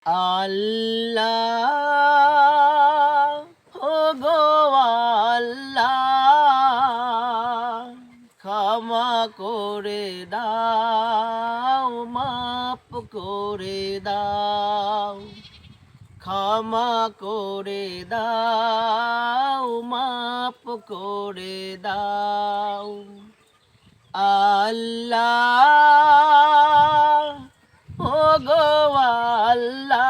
আল্লাহ গো আল্লাহ, ক্ষমা করে দাও, মাপ করে দাও, ক্ষমা করে দাও, মাপ করে দাও। আল্লাহ গো আল্লাহ,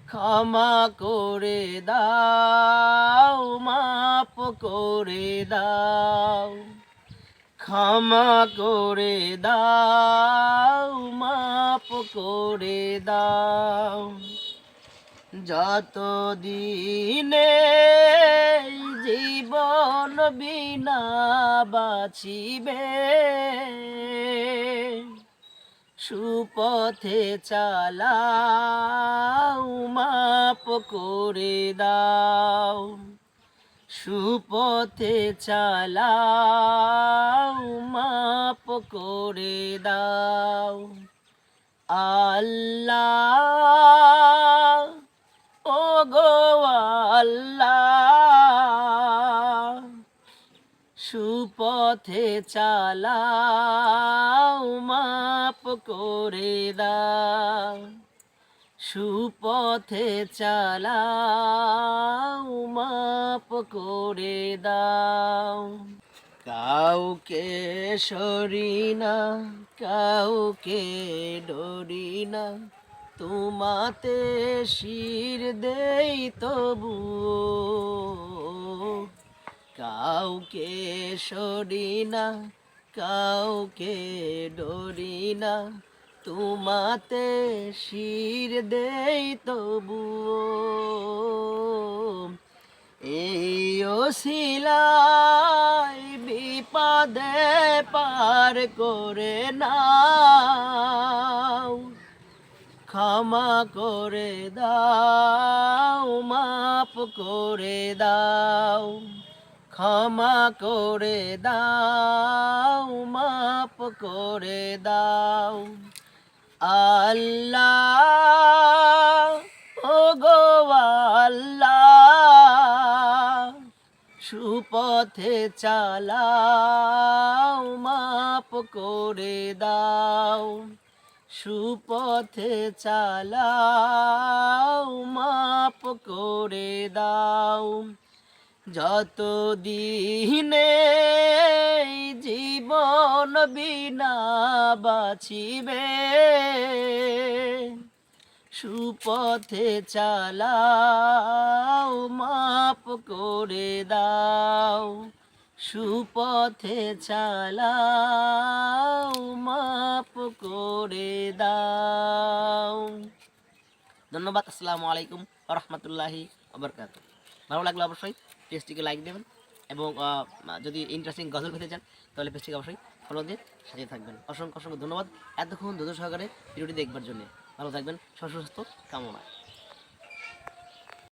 ক্ষমা করে দাও, মাপ করে দাও, ক্ষমা করে দাও, মাপ করে দাও। যত দিনে জীবন বিনা বাঁচিবে, সুপথে চালাও, মাপ করে দাও, সুপথে চালাও, মাপ করে দাও। আল্লাহ গো আল্লাহ, সুপথে চালাও, মাপ করে দাও, সুপথে চালাও, মাপ করে দাও। কাউকে সরি না, কাউকে ডরি না, তোমাতে শির দেই তবু। কাউকে সরি না, কাউকে ডরি না, তোমাতে শির দেই তবু। এই ওসিলায় বিপদে পার করে নাও, ক্ষমা করে দাও, মাপ করে দাও, ক্ষমা করে দাও, মাপ করে দাও। আল্লাহ গো আল্লাহ, সুপথে চালাও, মাপ করে দাও, সুপথে চালাও, মাপ করে দাও। যত দিনে জীবন বিনা বাঁচিবে, সুপথে চালাও, মাপ করে দাও, সুপথে চালাও, মাপ করে দাও। ধন্যবাদ। আসসালামু আলাইকুম ওয়া রাহমাতুল্লাহি ওয়া বারাকাতুহু। ভালো লাগলে অবশ্যই পেজটিকে লাইক দেবেন এবং যদি ইন্টারেস্টিং গজল পেতে চান তাহলে পেজটিকে অবশ্যই ফলো দিয়ে সাথে থাকবেন। অসংখ্য অসংখ্য ধন্যবাদ এতক্ষণ ধৈর্য সহকারে ভিডিওটি দেখবার জন্য। ভালো থাকবেন, সুস্বাস্থ্য কামনায়।